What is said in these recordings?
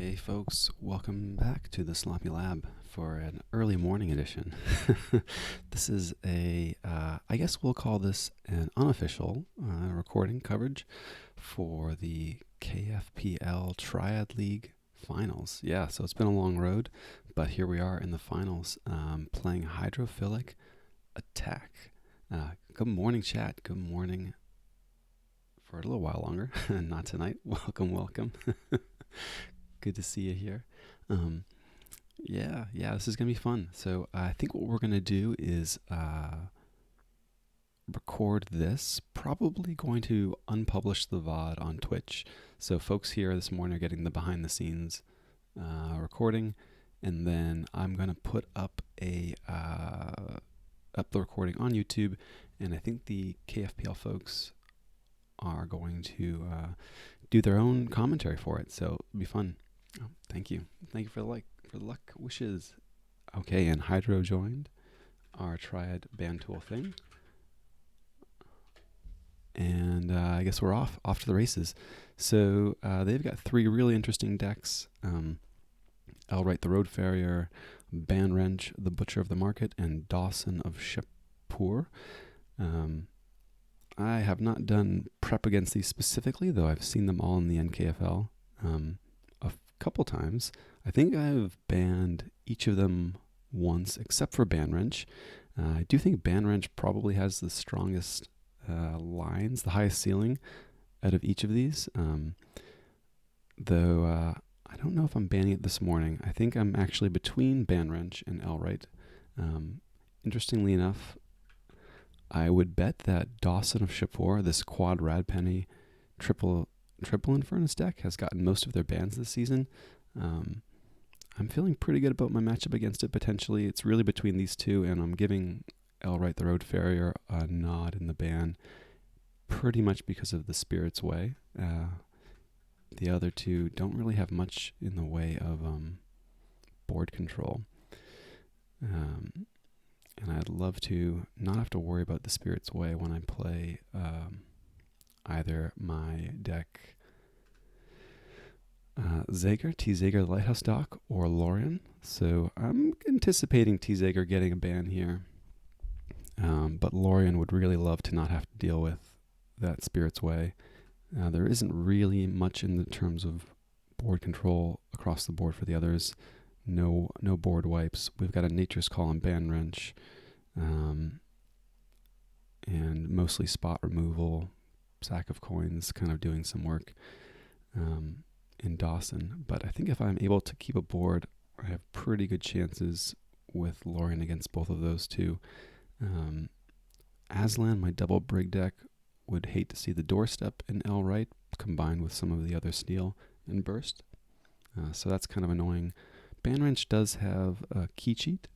Hey folks, welcome back to the Sloppy Lab for an early morning edition. This is I guess we'll call this an unofficial recording coverage for the KFPL Triad League finals. Yeah, so it's been a long road, but here we are in the finals playing hydrophilic attack. Good morning, chat. Good morning for a little while longer. Not tonight. Welcome. Good to see you here. Yeah, this is going to be fun. So I think what we're going to do is record this, probably going to unpublish the VOD on Twitch. So folks here this morning are getting the behind the scenes recording, and then I'm going to put up up the recording on YouTube, and I think the KFPL folks are going to do their own commentary for it, so it'll be fun. Oh, thank you for the luck wishes. Okay, and Hydro joined our Triad band tool thing, and I guess we're off to the races. So they've got three really interesting decks: Elright the Road Farrier, Ban Wrench the Butcher of the Market, and Dawson of Shepur. I have not done prep against these specifically, though I've seen them all in the NKFL a couple times. I think I've banned each of them once, except for Ban Wrench. I do think Ban Wrench probably has the strongest lines, the highest ceiling out of each of these. Though I don't know if I'm banning it this morning. I think I'm actually between Ban Wrench and Elright. Interestingly enough, I would bet that Dawson of Shepur, this quad Radpenny triple Infernus deck, has gotten most of their bans this season. I'm feeling pretty good about my matchup against it potentially. It's really between these two, and I'm giving Elright the Road Farrier a nod in the ban pretty much because of the Spirit's Way. The other two don't really have much in the way of board control. And I'd love to not have to worry about the Spirit's Way when I play either my deck Zager, T. Zager the Lighthouse Dock, or Lorien. So I'm anticipating T. Zager getting a ban here. But Lorien would really love to not have to deal with that Spirit's Way. There isn't really much in the terms of board control across the board for the others. No board wipes. We've got a Nature's Call and Ban Wrench, and mostly spot removal, sack of coins, kind of doing some work in Dawson. But I think if I'm able to keep a board, I have pretty good chances with Lorien against both of those two. Aslan, my double brig deck, would hate to see the Doorstep in Elright combined with some of the other Steel and Burst. So that's kind of annoying. Ban Wrench does have a key cheat.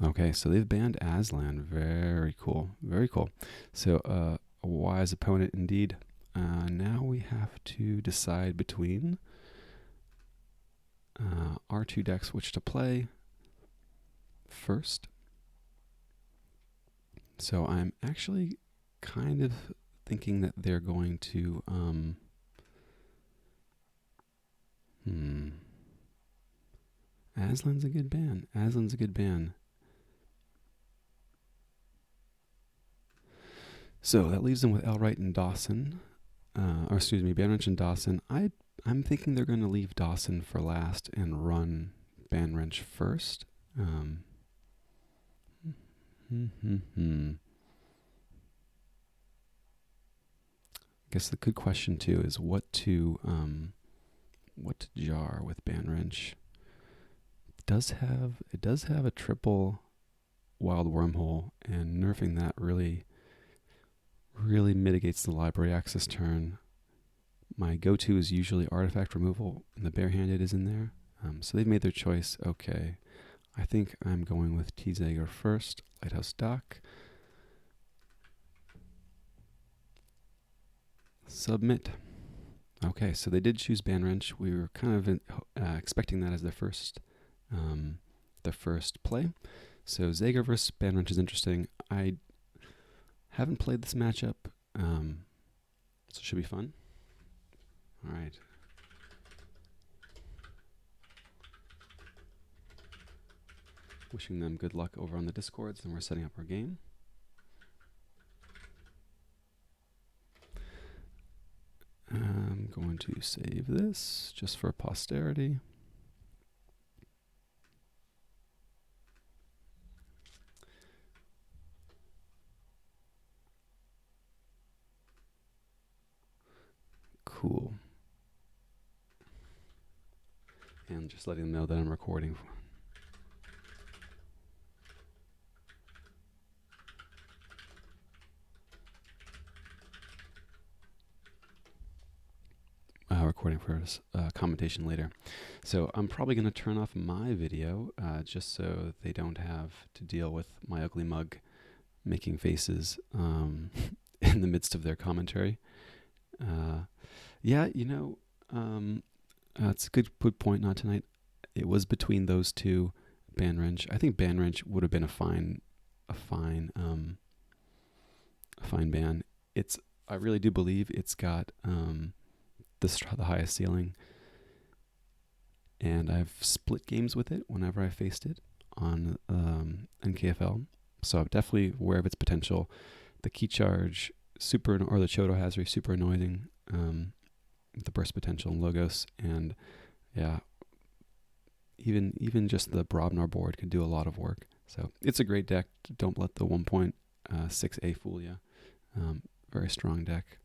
Okay, so they've banned Aslan. Very cool. So a wise opponent indeed. Now we have to decide between our two decks which to play first. So I'm actually kind of thinking that they're going to Aslan's a good ban. So that leaves them with Elright and Dawson. Ban Wrench and Dawson. I'm thinking they're going to leave Dawson for last and run Ban Wrench first. I guess the good question too is what to jar with Ban Wrench. It does have a triple Wild Wormhole, and nerfing that really mitigates the library access turn. My go-to is usually artifact removal, and the barehanded is in there. So they've made their choice. Okay, I think I'm going with T. Zager first, Lighthouse Dock. Submit. Okay, so they did choose Ban Wrench. We were kind of expecting that as their first play. So Zager versus Ban Wrench is interesting. I haven't played this matchup, so it should be fun. All right. Wishing them good luck over on the Discords, and we're setting up our game. I'm going to save this just for posterity. Cool. And just letting them know that I'm recording. Recording for commentation later. So I'm probably going to turn off my video just so they don't have to deal with my ugly mug making faces in the midst of their commentary. Yeah, you know, it's a good point. Not tonight. It was between those two, Banrange. I think Banrange would have been a fine ban. I really do believe it's got the highest ceiling, and I've split games with it whenever I faced it on KFL. So I'm definitely aware of its potential. The key charge or the Chodo Hazard super annoying. The burst potential in Logos, and yeah, even just the Brobnar board could do a lot of work. So it's a great deck. Don't let the 1.6A fool you. Very strong deck.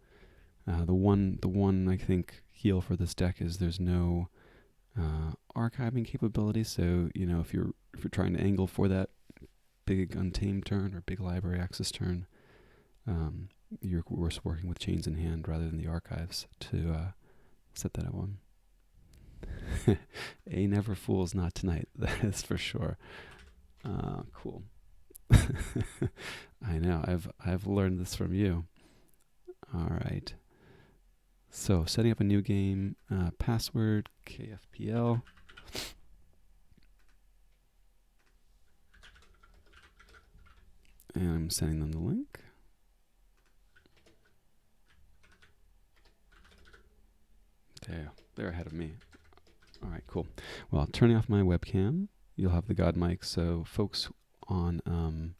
The one I think heal for this deck is there's no archiving capability. So you know if you're trying to angle for that big Untamed turn or big Library Access turn, you're worse working with Chains in hand rather than the archives to set that at one. A never fools not tonight. That is for sure. Cool. I know. I've learned this from you. All right. So setting up a new game. Password KFPL. And I'm sending them the link. They're ahead of me. All right, cool. Well, turning off my webcam, you'll have the God mic. So folks on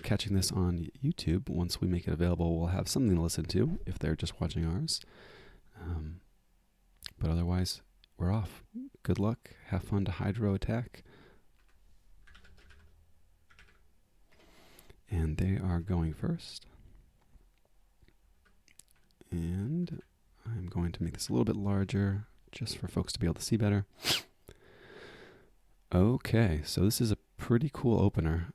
catching this on YouTube, once we make it available, we'll have something to listen to if they're just watching ours. But otherwise, we're off. Good luck. Have fun to hydro attack. And they are going first. And I'm going to make this a little bit larger just for folks to be able to see better. Okay, so this is a pretty cool opener.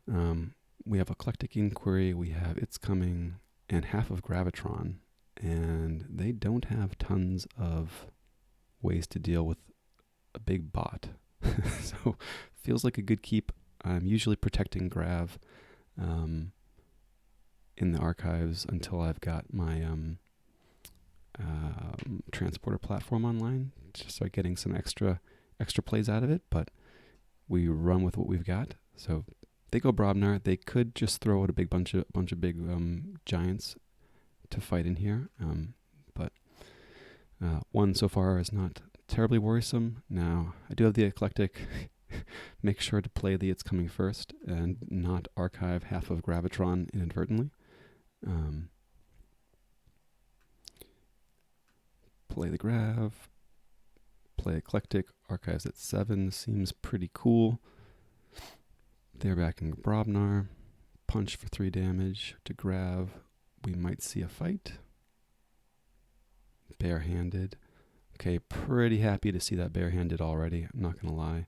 We have Eclectic Inquiry, we have It's Coming, and half of Gravitron. And they don't have tons of ways to deal with a big bot. So feels like a good keep. I'm usually protecting Grav in the archives until I've got my transporter platform online, just start getting some extra plays out of it. But we run with what we've got. So they go Brobnar. They could just throw out a big bunch of big giants to fight in here. But one so far is not terribly worrisome. Now I do have the Eclectic. Make sure to play the It's Coming first and not archive half of Gravitron inadvertently. Play the Grav, play Eclectic, archives at 7, seems pretty cool. They're backing Brobnar, punch for 3 damage to Grav. We might see a fight. Barehanded. Okay, pretty happy to see that barehanded already, I'm not going to lie.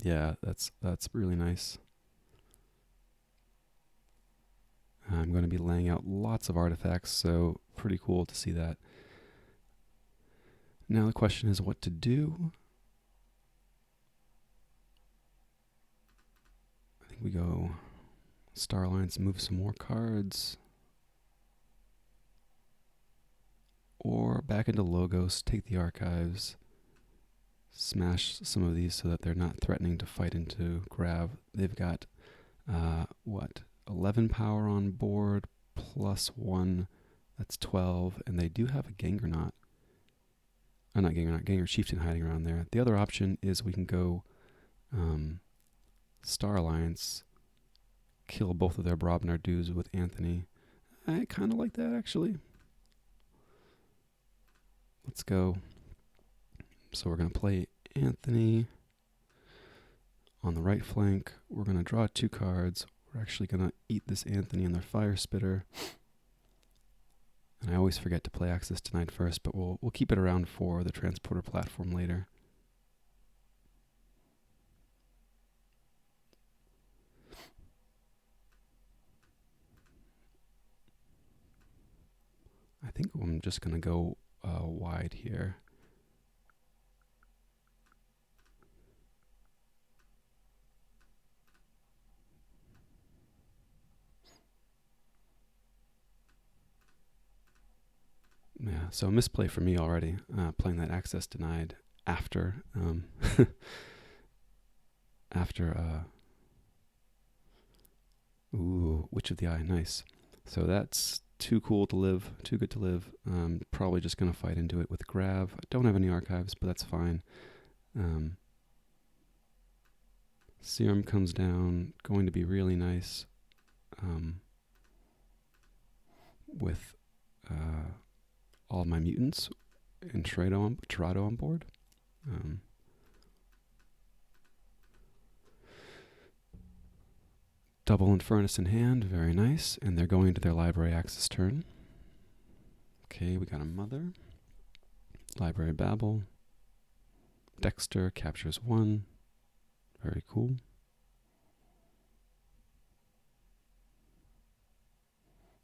Yeah, that's really nice. I'm going to be laying out lots of artifacts, so pretty cool to see that. Now the question is what to do. I think we go Star Alliance, move some more cards. Or back into Logos, take the archives, smash some of these so that they're not threatening to fight into Grav. They've got, 11 power on board, +1, that's 12, and they do have a Gangernaut. Not Gangernaut, Ganger Chieftain hiding around there. The other option is we can go Star Alliance, kill both of their Brobnar dudes with Anthony. I kind of like that, actually. Let's go. So we're going to play Anthony on the right flank. We're going to draw 2 cards. We're actually going to eat this Anthony and their Fire Spitter. And I always forget to play Access Denied first, but we'll keep it around for the Transporter platform later. I think I'm just going to go wide here. Yeah, so misplay for me already, playing that Access Denied after, Witch of the Eye, nice. So that's too cool to live, too good to live. Probably just going to fight into it with Grav. I don't have any archives, but that's fine. Serum comes down, going to be really nice with all of my mutants and Tirado on board. Double Infernus in hand, very nice. And they're going to their Library Access turn. Okay, we got a Mother. Library Babel. Dexter captures 1. Very cool.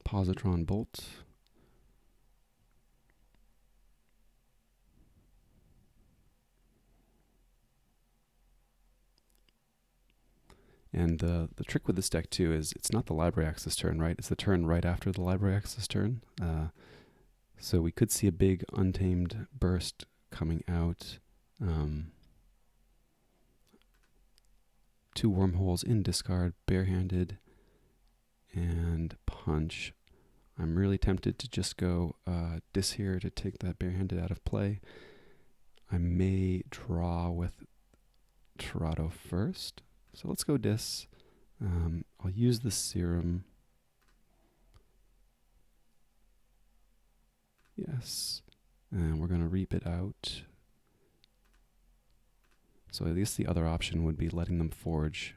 Positron Bolt. And the trick with this deck too is it's not the Library Access turn, right? It's the turn right after the Library Access turn. So we could see a big Untamed Burst coming out. 2 Wormholes in discard, barehanded, and punch. I'm really tempted to just go Dis here to take that barehanded out of play. I may draw with Tirado first. So let's go Dis. I'll use the Serum. Yes. And we're going to reap it out. So I guess the other option would be letting them forge.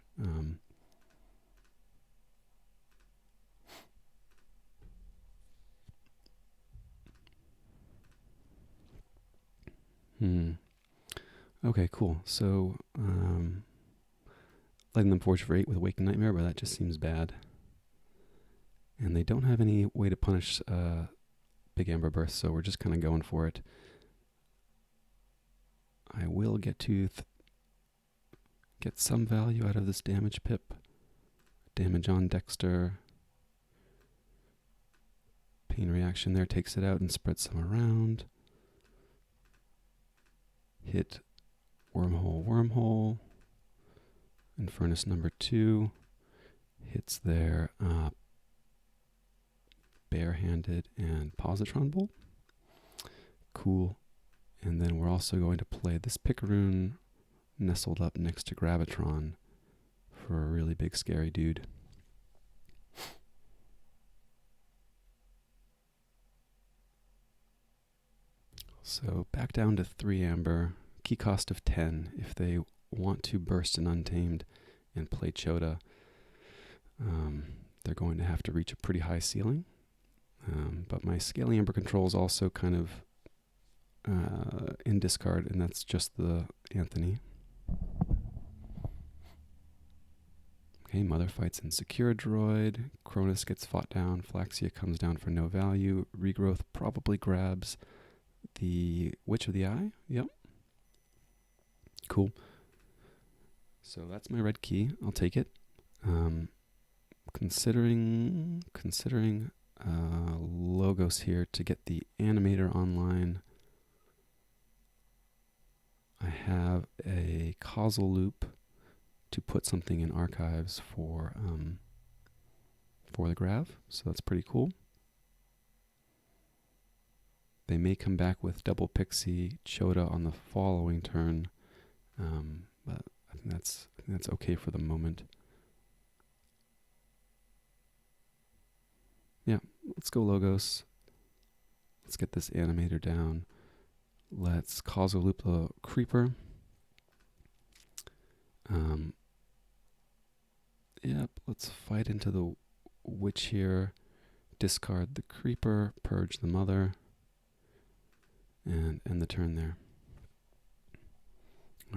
Okay, cool. So letting them forge for 8 with Awakened Nightmare, but that just seems bad. And they don't have any way to punish Big Amber Burst, so we're just kind of going for it. I will get some value out of this damage pip. Damage on Dexter. Pain reaction there takes it out and spreads some around. Hit Wormhole. Infernus number 2 hits their barehanded and Positron Bolt. Cool. And then we're also going to play this Picaroon nestled up next to Gravitron for a really big scary dude. So back down to 3 Amber, key cost of 10 if they want to burst an Untamed and play Chota. They're going to have to reach a pretty high ceiling. But my Scaly Amber control is also kind of in discard, and that's just the Anthony. Okay, Mother fights Insecure Droid. Cronus gets fought down. Flaxia comes down for no value. Regrowth probably grabs the Witch of the Eye. Yep. Cool. So that's my red key. I'll take it. Considering Logos here to get the animator online. I have a causal loop to put something in archives for for the Grav, so that's pretty cool. They may come back with double Pixie Chota on the following turn, but I think that's okay for the moment. Yeah, let's go Logos. Let's get this animator down. Let's causal loop the Creeper. Yep, let's fight into the Witch here. Discard the Creeper, purge the Mother, and end the turn there.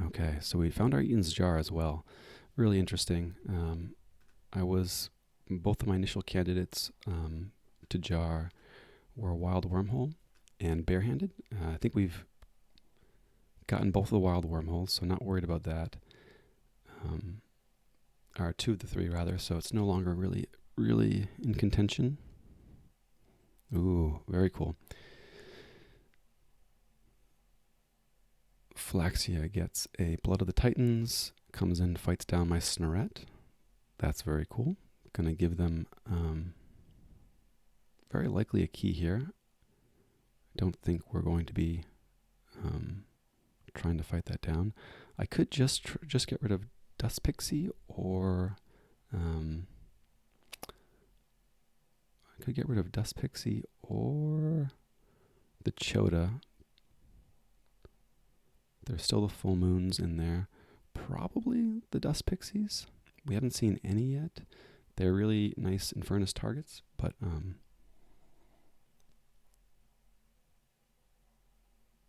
Okay, so we found our Eaton's Jar as well. Really interesting. Both of my initial candidates to Jar were Wild Wormhole and Barehanded. I think we've gotten both of the Wild Wormholes, so not worried about that. Or two of the three, rather, so it's no longer really in contention. Ooh, very cool. Flaxia gets a Blood of the Titans, comes in, fights down my Snoret. That's very cool. Gonna give them very likely a key here. Don't think we're going to be trying to fight that down. I could just get rid of Dust Pixie, or I could get rid of Dust Pixie or the Chota. There's still the full moons in there. Probably the Dust Pixies. We haven't seen any yet. They're really nice Infernus targets, but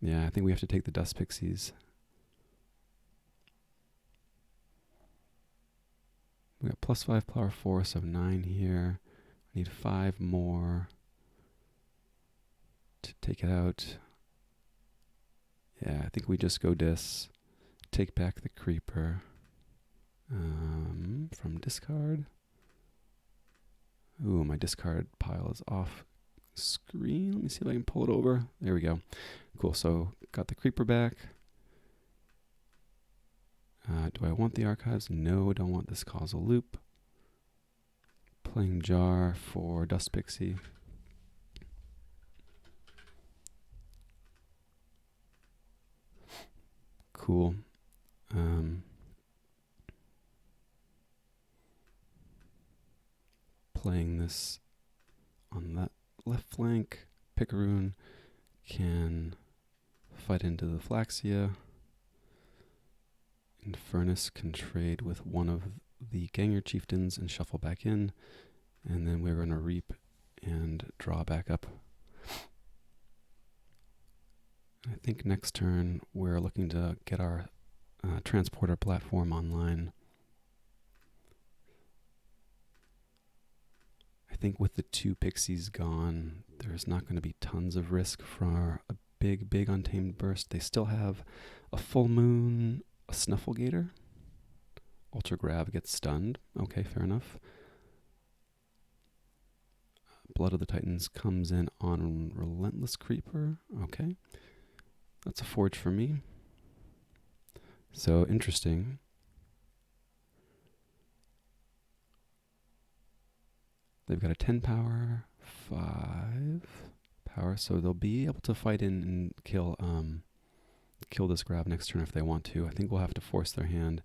yeah, I think we have to take the Dust Pixies. We got +5 power force of 9 here. I need 5 more to take it out. Yeah, I think we just go Dis. Take back the Creeper from discard. Ooh, my discard pile is off screen. Let me see if I can pull it over. There we go. Cool, so got the Creeper back. Do I want the archives? No, don't want this causal loop. Playing Jar for Dust Pixie. Cool. Playing this on that left flank. Picaroon can fight into the Flaxia. Infernus can trade with one of the Ganger Chieftains and shuffle back in. And then we're going to reap and draw back up. I think next turn we're looking to get our transporter platform online. I think with the 2 Pixies gone, there's not going to be tons of risk for a big Untamed Burst. They still have a Full Moon, a Snufflegator. Ultra Grav gets stunned. Okay, fair enough. Blood of the Titans comes in on Relentless Creeper. Okay. That's a forge for me. So interesting. They've got a 10 power, 5 power, so they'll be able to fight in and kill this Grav next turn if they want to. I think we'll have to force their hand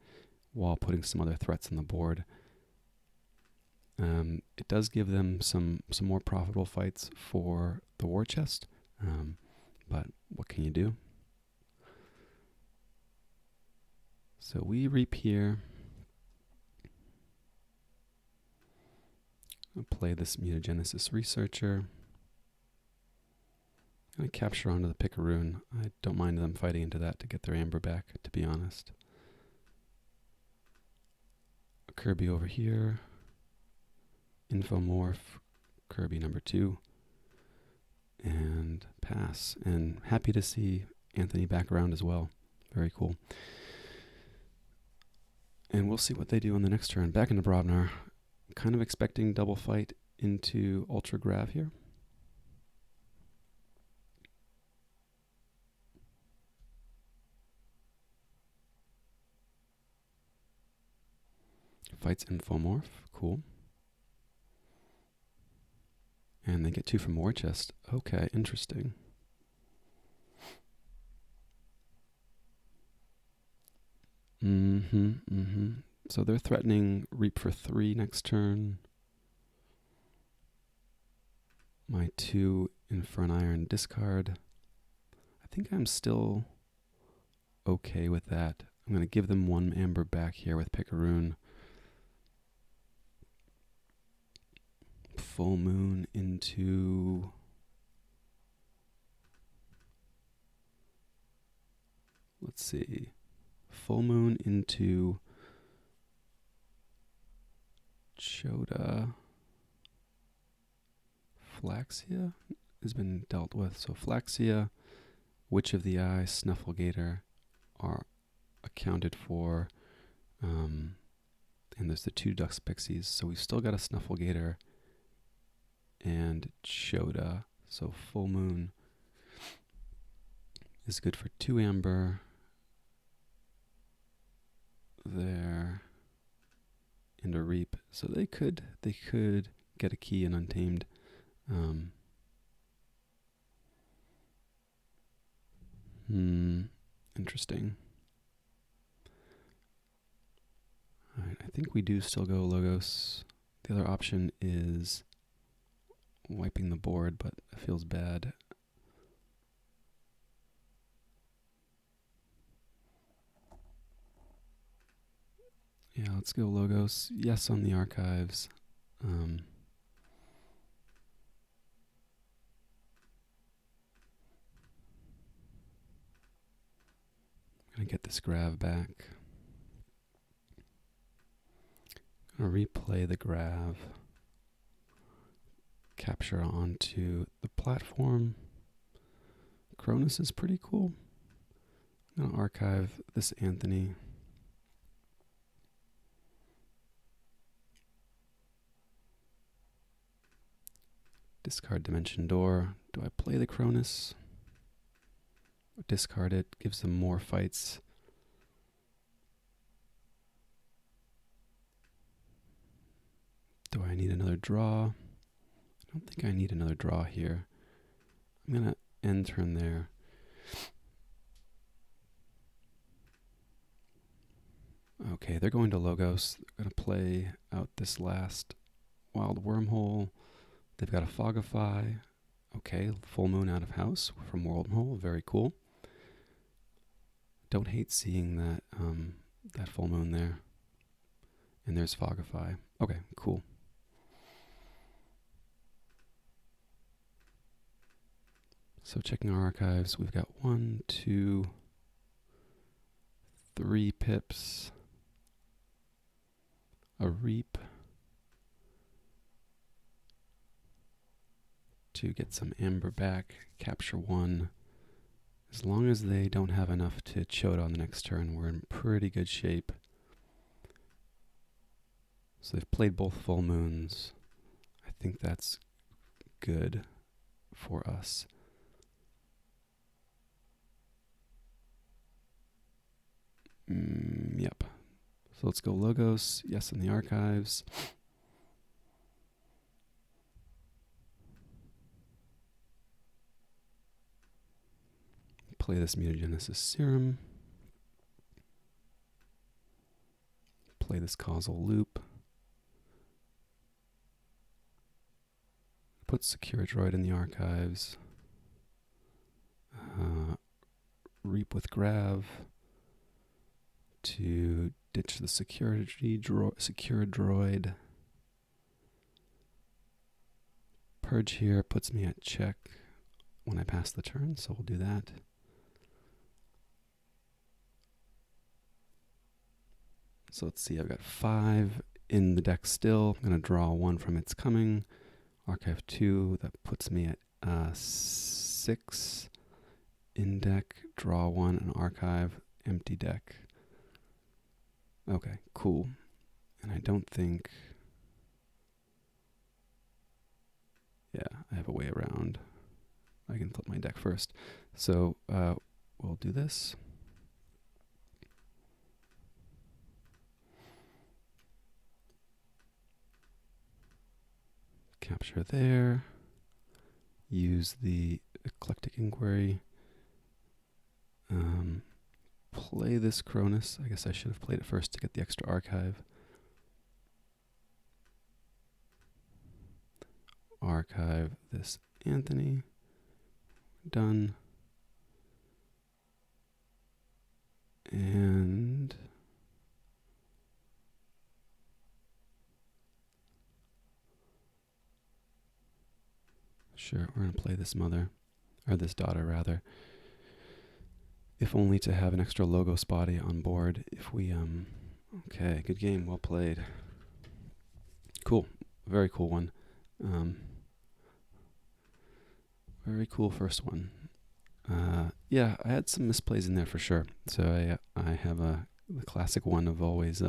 while putting some other threats on the board. It does give them some more profitable fights for the war chest, but what can you do? So we reap here. I'll play this Mutagenesis Researcher. I'm going to capture onto the Picaroon. I don't mind them fighting into that to get their Amber back, to be honest. A Kirby over here. Infomorph. Kirby number 2. And pass. And happy to see Anthony back around as well. Very cool. And we'll see what they do on the next turn. Back into Brobnar. Kind of expecting double fight into Ultra Grav here. Fights Infomorph. Cool. And they get 2 from War Chest. Okay, interesting. So they're threatening Reap for 3 next turn. My 2 Infern Iron discard. I think I'm still okay with that. I'm going to give them 1 amber back here with Picaroon. Full Moon into... Let's see. Full Moon into Chota. Flaxia has been dealt with. So Flaxia, Witch of the Eye, Snufflegator are accounted for. And there's the 2 Dux Pixies. So we've still got a Snufflegator and Chota. So Full Moon is good for 2 amber. There. And a Reap. So they could get a key in Untamed. Interesting. Alright, I think we do still go Logos. The other option is wiping the board, but it feels bad. Yeah, let's go Logos. Yes on the archives. Gonna get this Grav back. Gonna replay the Grav. Capture onto the platform. Cronus is pretty cool. I'm gonna archive this Anthony. Discard Dimension Door. Do I play the Cronus? Discard it. Gives them more fights. Do I need another draw? I don't think I need another draw here. I'm going to end turn there. Okay, they're going to Logos. They're going to play out this last Wild Wormhole. They've got a Fogify. Okay, Full Moon out of house from Wormhole. Very cool. Don't hate seeing that that Full Moon there. And there's Fogify. Okay, cool. So checking our archives, we've got 1, 2, 3 pips, a Reap to get some amber back, capture 1. As long as they don't have enough to Chota on the next turn, we're in pretty good shape. So they've played both Full Moons. I think that's good for us. Yep. So let's go Logos. Yes in the archives. Play this Mutagenesis Serum. Play this Causal Loop. Put Secure Droid in the archives. Reap with Grav to ditch the secure droid. Purge here puts me at check when I pass the turn, so we'll do that. So let's see, I've got 5 in the deck still. I'm going to draw 1 from its coming. Archive 2, that puts me at 6 in deck. Draw 1 and archive, empty deck. Okay, cool. And I don't think... Yeah, I have a way around. I can flip my deck first. So we'll do this. Capture there. use the eclectic inquiry. Play this Cronus. I guess I should have played it first to get the extra archive. Archive this Anthony. Done. And sure, we're going to play this mother, or this daughter rather. If only to have an extra Logos body on board if we, okay, good game, well played. Cool, very cool one. Very cool first one. Yeah, I had some misplays in there for sure. So I have the classic one of always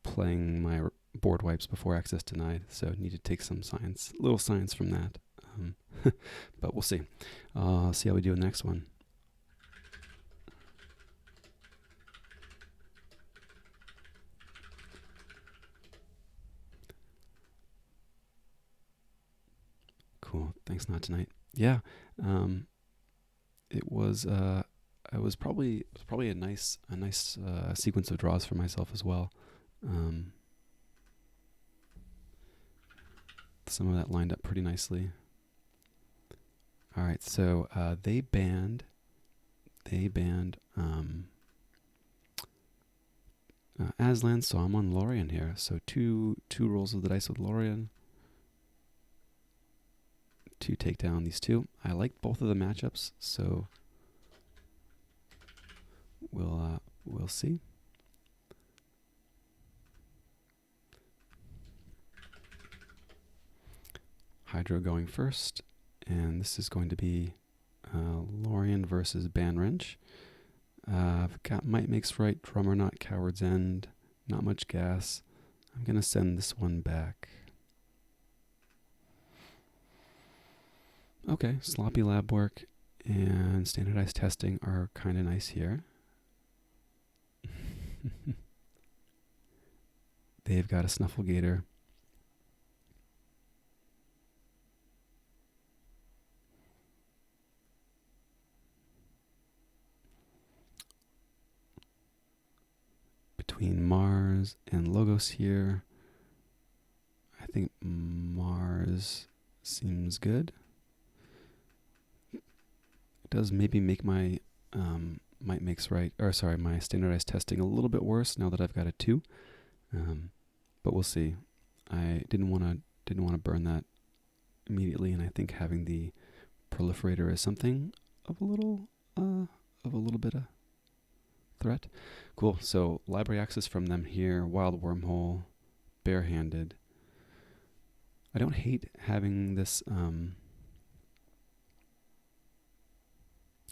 playing my board wipes before access denied. So need to take some science, little science from that. But we'll see. See how we do in the next one. Cool. Thanks, not tonight. Yeah. It was probably a nice sequence of draws for myself as well. Some of that lined up pretty nicely. All right, so they banned Aslan, so I'm on Lorien here. So two rolls of the dice with Lorien to take down these two. I like both of the matchups, so we'll see. Hydro going first, and this is going to be Lorien versus Banwrench. I've got Might Makes Right, Drummer Not, Coward's End, not much gas. I'm going to send this one back. Okay, sloppy lab work and standardized testing are kind of nice here. They've got a Snufflegator. Between Mars and Logos here, I think Mars seems good. It does maybe make my Might Makes Right, or sorry, my standardized testing a little bit worse now that I've got a 2. But we'll see. I didn't want to burn that immediately, and I think having the proliferator is something of a little bit of threat. Cool. So library access from them here. Wild Wormhole, barehanded. I don't hate having this. I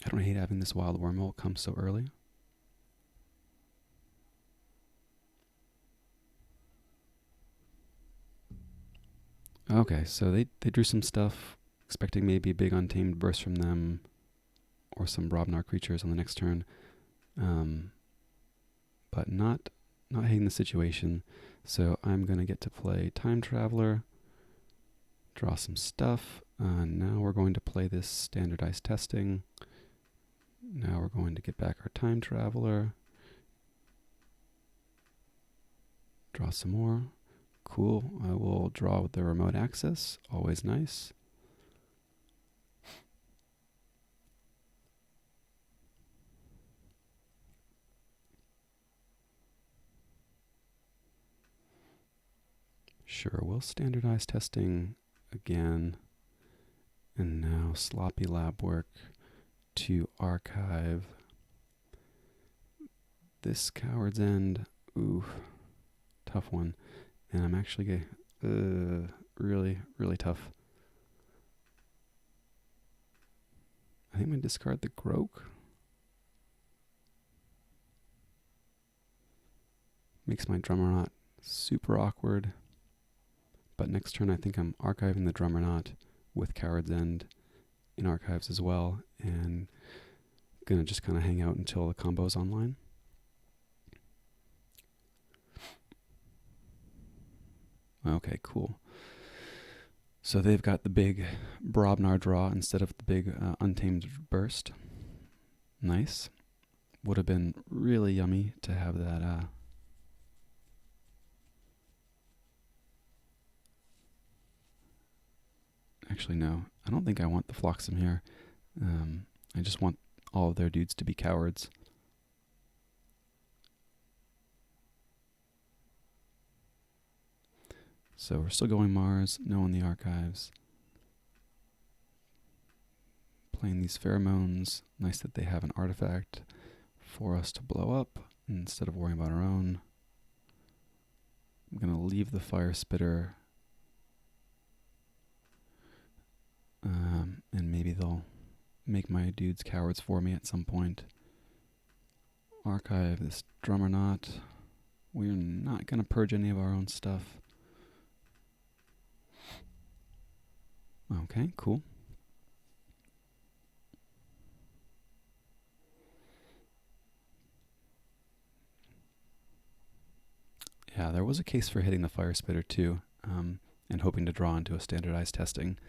don't hate having this Wild Wormhole come so early. Okay, so they drew some stuff, expecting maybe a big Untamed burst from them, or some Brobnar creatures on the next turn. But not hating the situation. So I'm going to get to play Time Traveler, draw some stuff. Now we're going to play this standardized testing. Now we're going to get back our Time Traveler. Draw some more. Cool. I will draw with the remote access. Always nice. Sure, we'll standardize testing again. And now sloppy lab work to archive this Coward's End. Ooh, tough one. And I'm actually really, really tough. I think I'm going to discard the Groak. Makes my Drummer Knot super awkward. But next turn I think I'm archiving the Drummer Knot with Coward's End in archives as well. And going to just kind of hang out until the combo's online. Okay, cool. So they've got the big Brobnar draw instead of the big Untamed Burst. Nice. Would have been really yummy to have that. Actually, no. I don't think I want the Flotsam here. I just want all of their dudes to be cowards. So we're still going Mars, no in the archives. Playing these pheromones. Nice that they have an artifact for us to blow up instead of worrying about our own. I'm going to leave the fire spitter. And maybe they'll make my dudes cowards for me at some point. Archive this Drummernaut. We're not going to purge any of our own stuff. Okay, cool. Yeah, there was a case for hitting the fire spitter too, and hoping to draw into a standardized testing.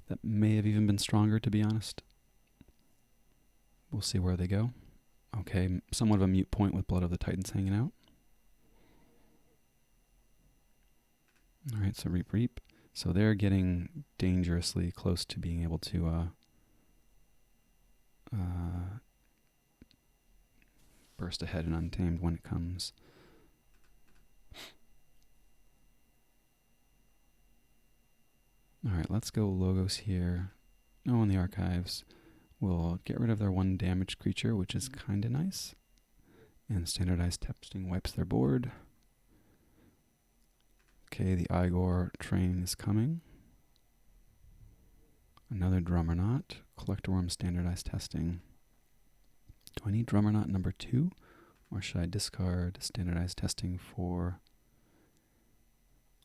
That may have even been stronger, to be honest. We'll see where they go. Okay, somewhat of a mute point with Blood of the Titans hanging out. Alright, so Reap Reap. So they're getting dangerously close to being able to burst ahead and Untamed when it comes. Alright, let's go Logos here. No in the archives. We'll get rid of their one damaged creature, which is kind of nice. And standardized testing wipes their board. Okay, the Igor train is coming. Another Drummernaut. Collector Worm standardized testing. Do I need Drummernaut number 2? Or should I discard standardized testing for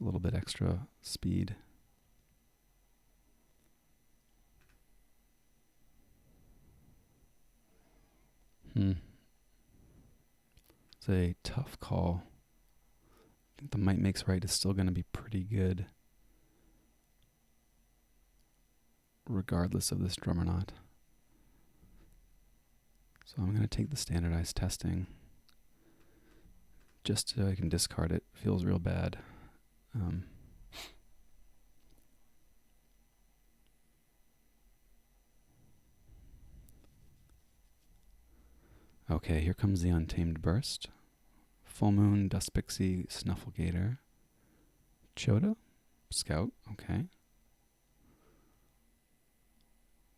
a little bit extra speed? It's a tough call. I think the Might Makes Right is still going to be pretty good, regardless of this Drummernaut. So I'm going to take the standardized testing, just so I can discard it. Feels real bad. Okay, here comes the Untamed Burst. Full Moon, Dust Pixie, Snufflegator, Chota, Scout, okay.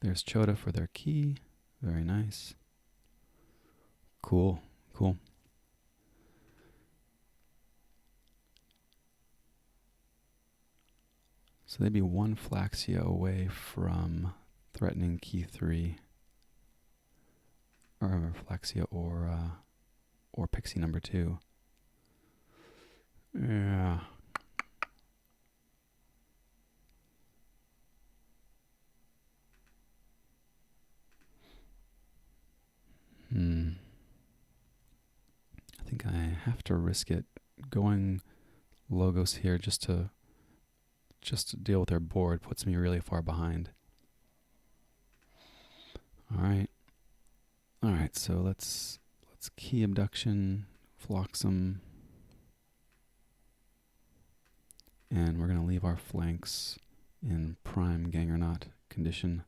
There's Chota for their key, very nice. Cool, cool. So they'd be one Flaxia away from threatening key 3. Or Flaxia or Pixie number 2. Yeah. I think I have to risk it going Logos here just to deal with their board puts me really far behind. All right, so let's key Abduction, Flotsam, and we're going to leave our flanks in prime Gangernaut condition,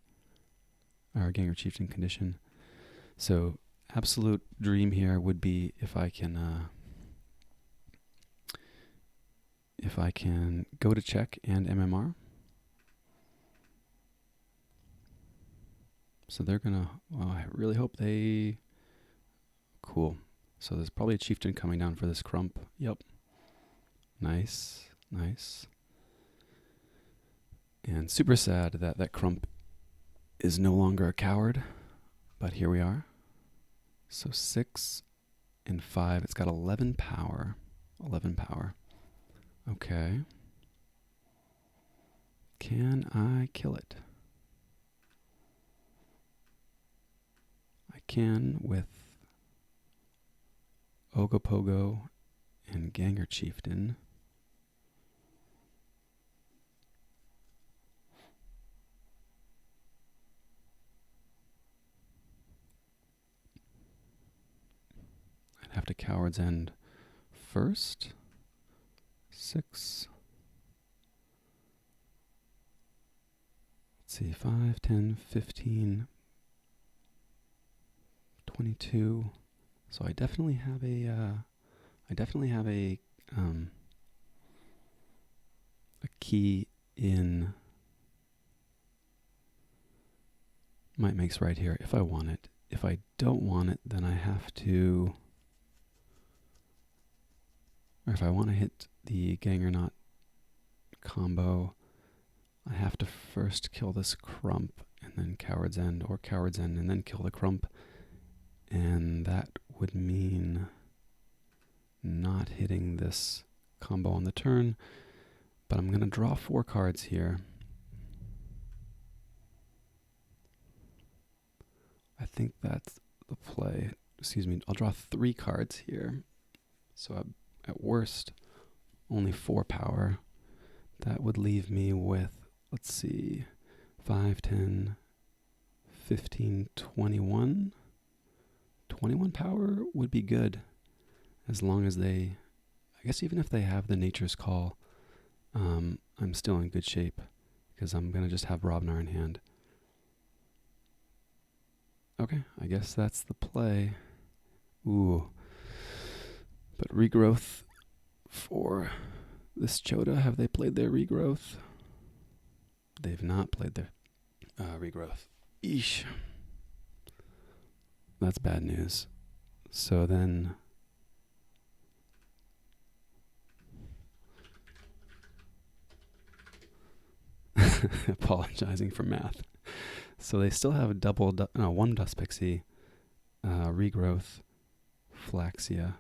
or Ganger Chieftain condition. So absolute dream here would be if I can go to check and MMR. So they're gonna, well, I really hope they, cool. So there's probably a Chieftain coming down for this Crump. Yep. Nice, nice. And super sad that that Crump is no longer a coward, but here we are. So 6 and 5, it's got 11 power. 11 power. Okay. Can I kill it? I can with Ogopogo and Ganger Chieftain. I'd have to Coward's End first. 6. Let's see, 5, 10, 15, 22. So I definitely have a key in might makes right here if I want it. If I don't want it, then I have to, or if I want to hit the gang or not combo, I have to first kill this crump and then Coward's End, or Coward's End and then kill the crump. And that would mean not hitting this combo on the turn. But I'm going to draw 4 cards here. I think that's the play. Excuse me, I'll draw 3 cards here. So at worst, only 4 power. That would leave me with, let's see, 5, 10, 15, 21. 21 power would be good, as long as they, I guess even if they have the Nature's Call, I'm still in good shape, because I'm going to just have Robnar in hand. Okay, I guess that's the play. Ooh. But regrowth for this Chota, have they played their regrowth? They've not played their regrowth. Eesh. That's bad news. So then, apologizing for math. So they still have one Dust Pixie, regrowth, Flaxia.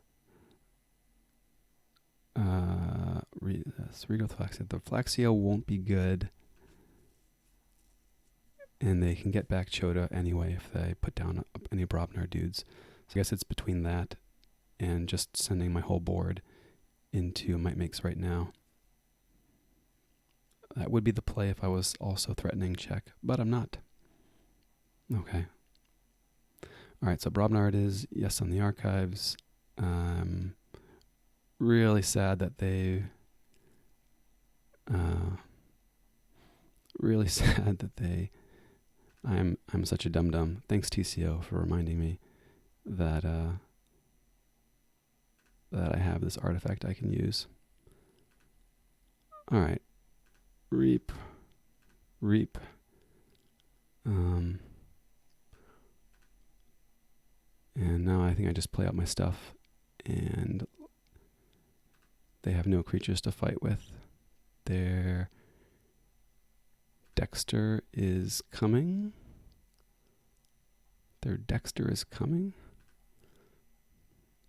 Regrowth, Flaxia. The Flaxia won't be good, and they can get back Chota anyway if they put down any Brobnar dudes. So I guess it's between that and just sending my whole board into Might Makes right now. That would be the play if I was also threatening check, but I'm not. Okay. Alright, so Brobnar it is. Yes, on the archives. Really sad that they... really sad that they... I'm such a dum-dum. Thanks, TCO, for reminding me that that I have this artifact I can use. Alright. Reap. And now I think I just play out my stuff, and they have no creatures to fight with. Their Dexter is coming.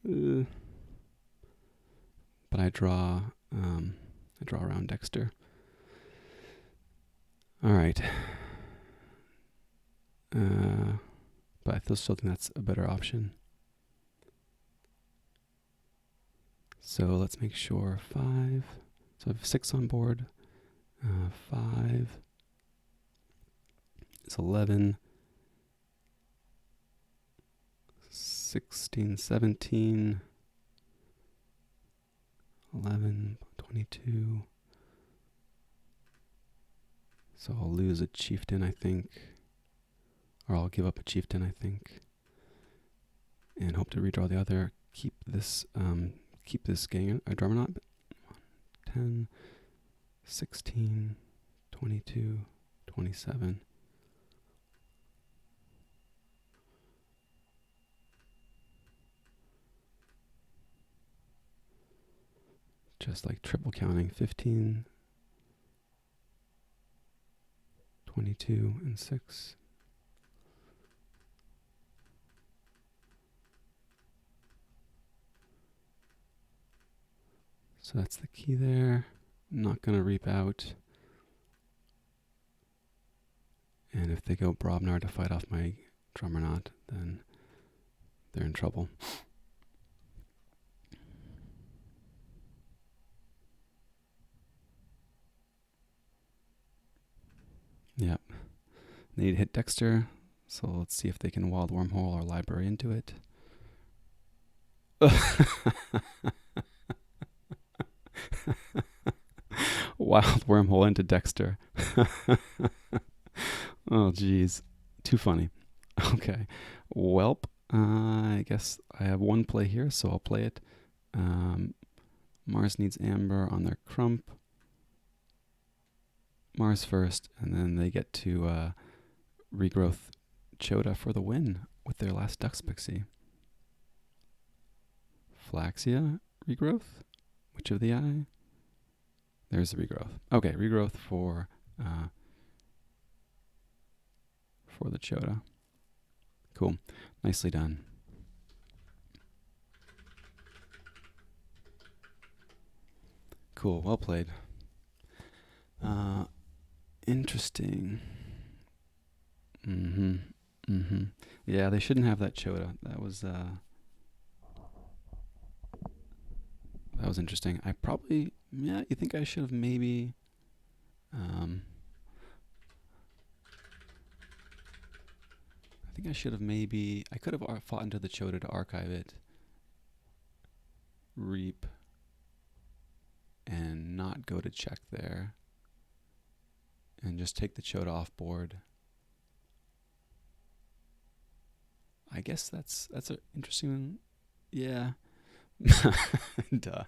But I draw around Dexter. All right. But I still think that's a better option. So let's make sure 5. So I have 6 on board. 5 is 11. 16, 17. 11, 22. So I'll lose a chieftain, I think. Or I'll give up a chieftain, I think. And hope to redraw the other. Keep this gang. I draw or not. 10, 16, 22, 27. Just like triple counting. 15, 22, and 6. So that's the key there. Not going to reap out. And if they go Brobnar to fight off my Drummernaut, then they're in trouble. Yep. They need to hit Dexter. So let's see if they can Wild Wormhole or Library into it. Wild wormhole into Dexter. Oh, geez. Too funny. Okay. Welp. I guess I have one play here, so I'll play it. Mars needs Amber on their crump. Mars first, and then they get to regrowth Chota for the win with their last Dux Pixie. Flaxia regrowth? Which of the eye? There's the regrowth. Okay, regrowth for the Chota. Cool. Nicely done. Cool. Well played. Interesting. Yeah, they shouldn't have that Chota. That was interesting. I probably, yeah, you think I should have maybe I could have fought into the Chota to archive it, reap, and not go to check there, and just take the Chota off board. I guess that's an interesting, yeah. Duh.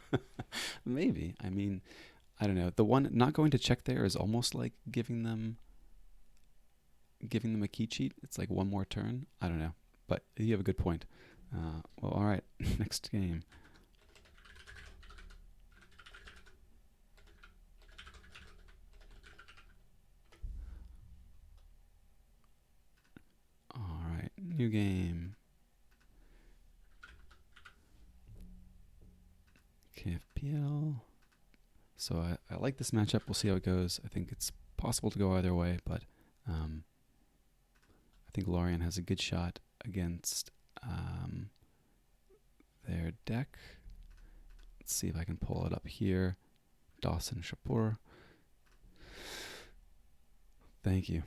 Maybe. I mean, I don't know. The one not going to check there is almost like giving them a key cheat. It's like one more turn. I don't know. But you have a good point. Well, all right. Next game. All right. New game. KFPL. So I like this matchup. We'll see how it goes. I think it's possible to go either way, but I think Lorian has a good shot against their deck. Let's see if I can pull it up here. Dawson Shapur. Thank you.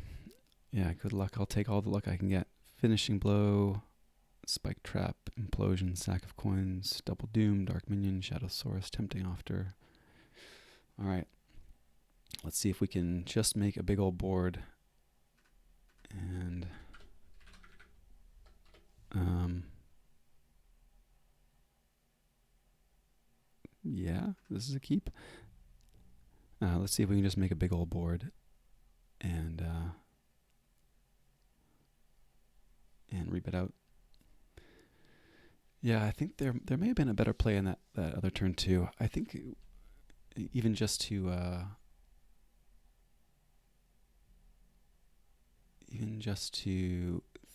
Yeah, good luck. I'll take all the luck I can get. Finishing blow, spike trap, implosion, sack of coins, double doom, dark minion, Shadowsaurus, tempting after. All right. Let's see if we can just make a big old board. And yeah, this is a keep. Let's see if we can just make a big old board and reap it out. Yeah, I think there may have been a better play in that other turn too. I think even just to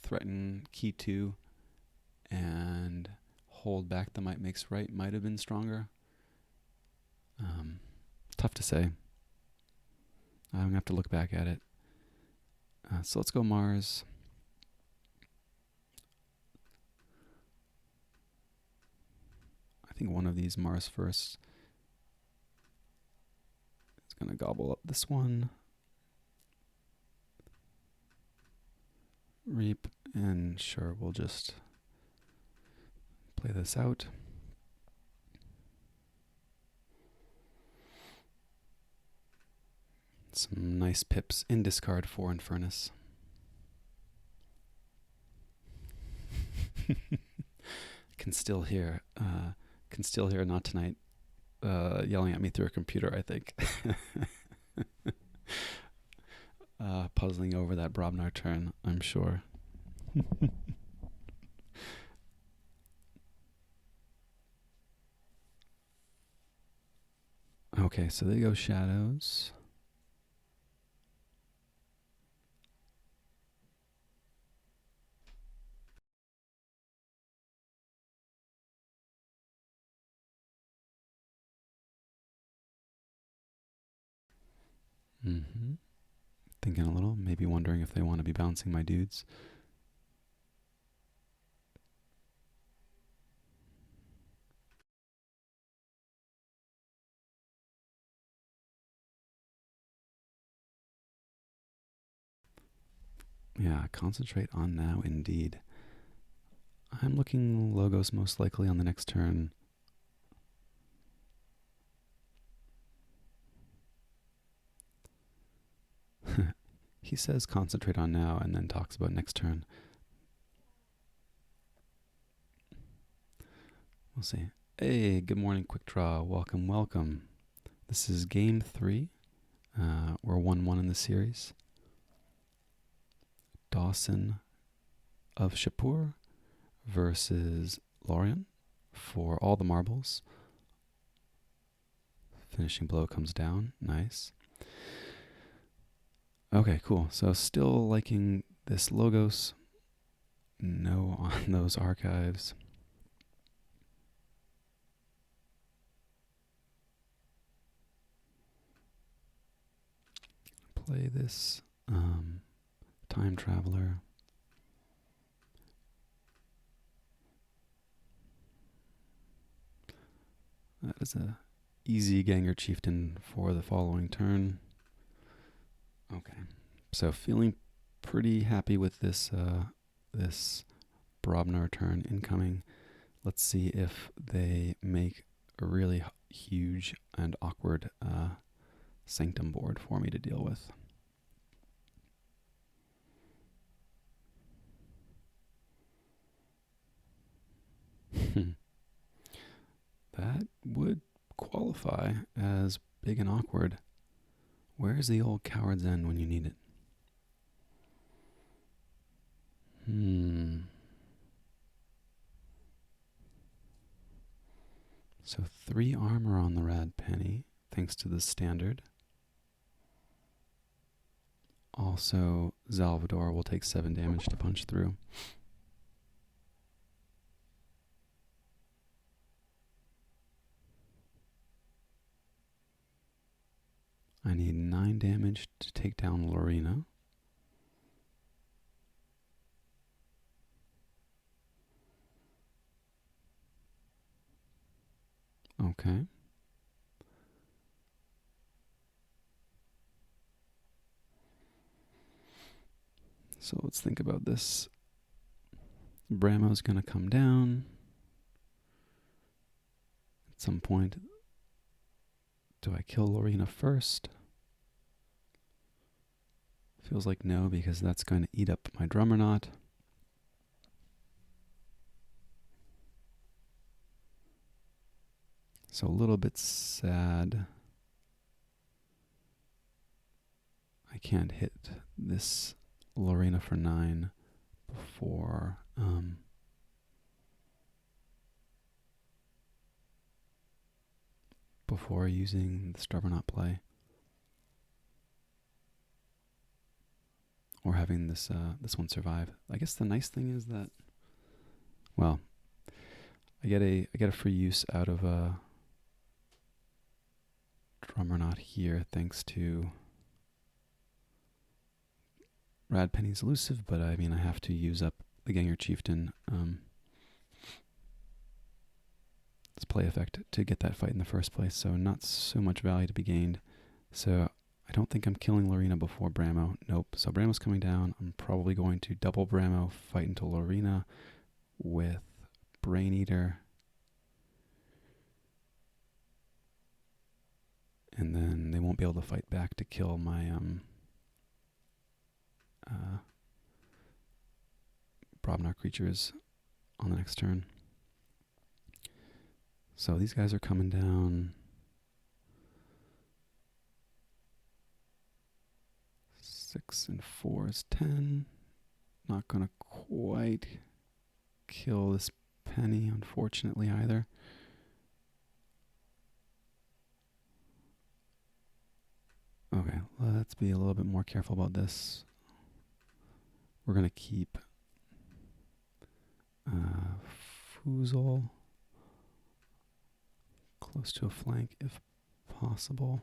threaten key 2 and hold back the might makes right might have been stronger. Tough to say. I'm going to have to look back at it. So let's go Mars. I think one of these Mars first is going to gobble up this one. Reap, and sure, we'll just play this out. Some nice pips in discard for Infernus. Can still hear Not Tonight yelling at me through a computer, I think. Puzzling over that Brobnar turn, I'm sure. Okay, so they go Shadows. Thinking a little, maybe wondering if they want to be bouncing my dudes. Yeah, concentrate on now, indeed. I'm looking Logos most likely on the next turn. He says concentrate on now and then talks about next turn. We'll see. Hey, good morning, Quick Draw. Welcome, welcome. This is game 3. We're 1-1 in the series. Dawson of Shapur versus Lorien for all the marbles. Finishing blow comes down. Nice. Okay, cool. So still liking this Logos. No on those archives. Play this Time Traveler. That is a easy Ganger Chieftain for the following turn. Okay, so feeling pretty happy with this this Brobnar turn incoming. Let's see if they make a really huge and awkward Sanctum board for me to deal with. That would qualify as big and awkward. Where's the old Coward's End when you need it? So 3 armor on the Rad Penny, thanks to the standard. Also, Salvador will take 7 damage to punch through. I need 9 damage to take down Lorena. Okay. So let's think about this. Bramo's going to come down at some point. Do I kill Lorena first? Feels like no, because that's going to eat up my Drummer Knot. So a little bit sad. I can't hit this Lorena for 9 before using the Drummer Knot play. Or having this one survive. I guess the nice thing is that, well, I get a free use out of a Drummer Knot here, thanks to Rad Penny's elusive, but I mean I have to use up the Ganger Chieftain its play effect to get that fight in the first place, so not so much value to be gained. So I don't think I'm killing Lorena before Bramo. Nope. So Bramo's coming down. I'm probably going to double Bramo, fight into Lorena with Brain Eater. And then they won't be able to fight back to kill my Brobnar creatures on the next turn. So these guys are coming down. 6 and 4 is 10. Not gonna quite kill this penny, unfortunately, either. Okay, let's be a little bit more careful about this. We're gonna keep Foozle close to a flank if possible.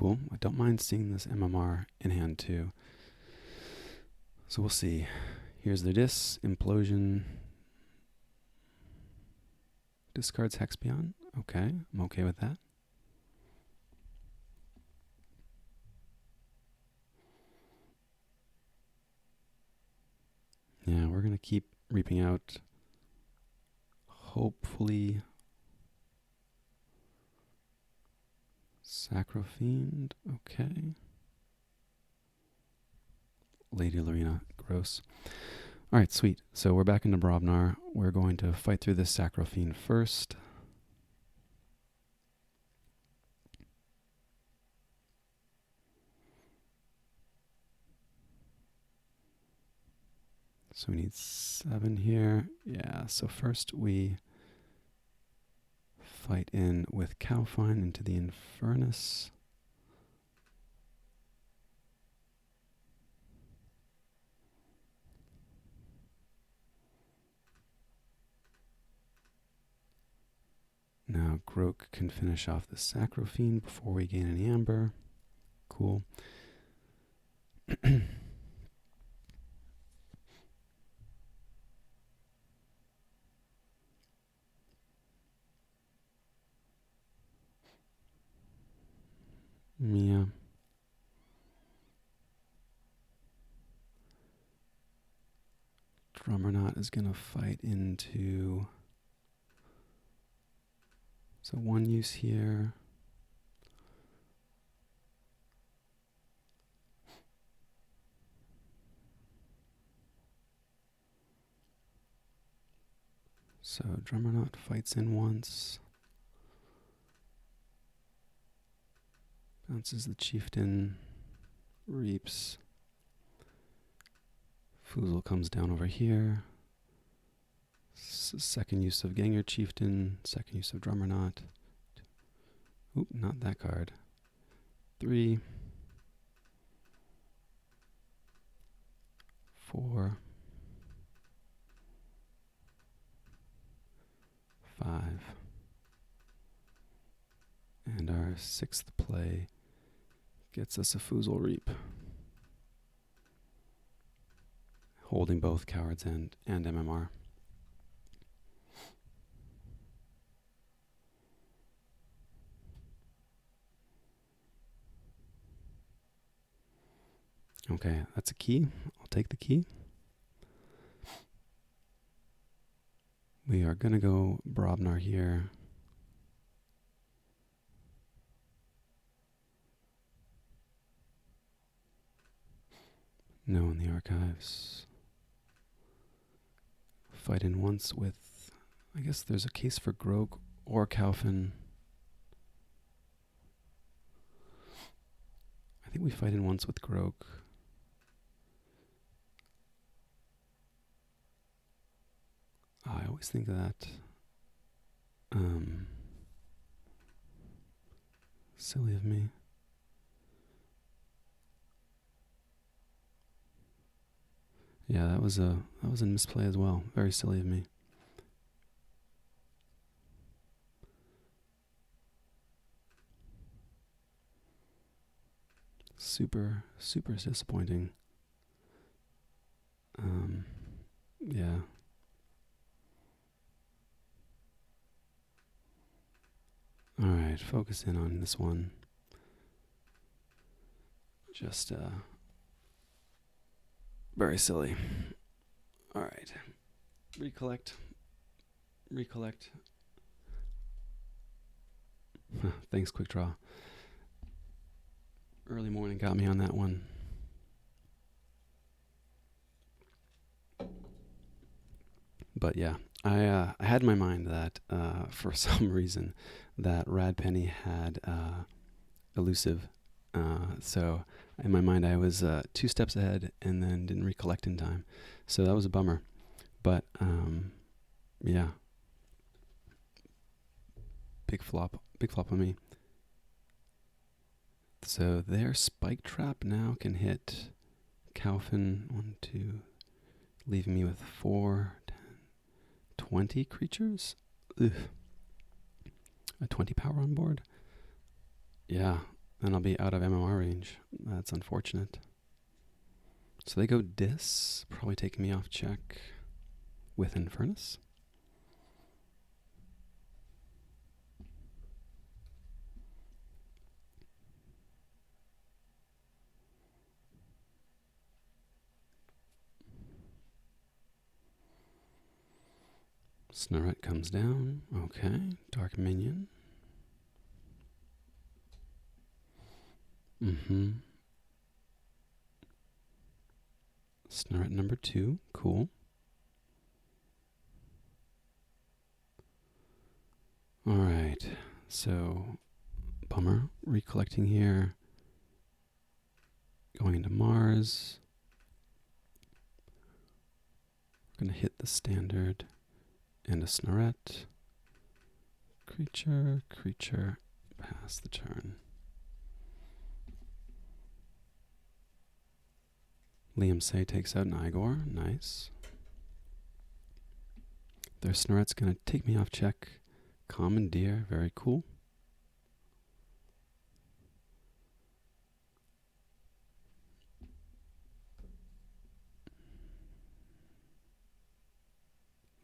cool. I don't mind seeing this MMR in hand too. So we'll see. Here's the dis, implosion. Discards Hexpion. Okay, I'm okay with that. Yeah, we're going to keep reaping out. Hopefully Sacrofiend. Okay. Lady Lorena. Gross. Alright, sweet. So we're back into Brobnar. We're going to fight through this Sacrofiend first. So we need 7 here. Yeah, so first we fight in with Cowfine into the Infernus. Now Groke can finish off the Sacrofiend before we gain any Amber. Cool. Yeah. Drummerknot is going to fight into... So 1 use here. So Drummerknot fights in once. Bounces the Chieftain. Reaps. Foozle comes down over here. Second use of Ganger Chieftain. Second use of Drummerknot. Oop, not that card. 3. 4. 5. And our 6th play gets us a Foozle Reap. Holding both Cowards and MMR. Okay, that's a key. I'll take the key. We are going to go Brobnar here. No in the archives. Fight in once with... I guess there's a case for Groke or Cowfin. I think we fight in once with Groke. I always think that silly of me. Yeah, that was a misplay as well. Very silly of me. Super disappointing. Yeah. Alright, focus in on this one. Just, very silly. Alright. Recollect. Thanks, Quick Draw. Early morning got me on that one. But yeah, I had in my mind that for some reason that Radpenny had elusive. So in my mind I was 2 steps ahead and then didn't recollect in time. So that was a bummer. But yeah. Big flop on me. So their Spike Trap now can hit Cowfin 1, 2, leaving me with 4, 10, 20 creatures? Ugh. A 20 power on board? Yeah, then I'll be out of MMR range. That's unfortunate. So they go Dis, probably taking me off check with Infernus. Snoret comes down. Okay, Dark Minion. Snoret number 2, cool. Alright, so bummer. Recollecting here. Going into Mars. We're going to hit the standard and a Snoret. Creature, pass the turn. Liam Say takes out an Igor, nice. Their Snoret's going to take me off check. Commandeer, very cool.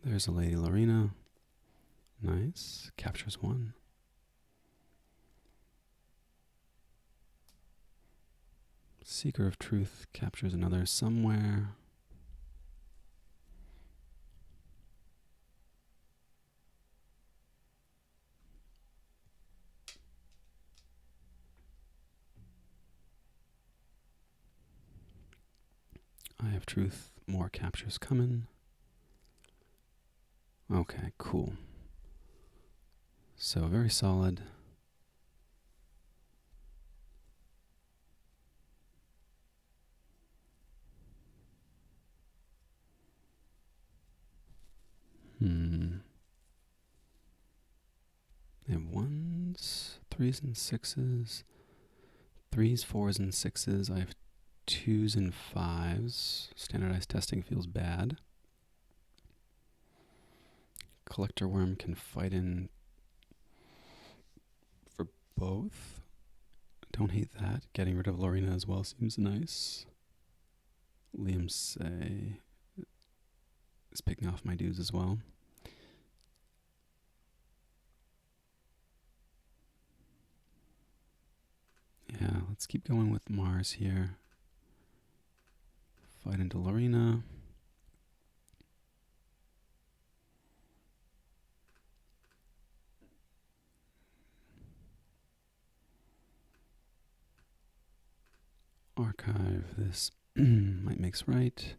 There's a Lady Lorena. Nice. Captures 1. Seeker of Truth captures another somewhere. Eye of Truth, more captures coming. Okay, cool. So very solid. They have 1s, 3s and 6s. 3s, 4s and 6s. I have 2s and 5s. Standardized testing feels bad. Collector Worm can fight in for both. Don't hate that. Getting rid of Lorena as well seems nice. Liam Say is picking off my dudes as well. Yeah, let's keep going with Mars here. Fight into Lorena. Archive this. Might makes right.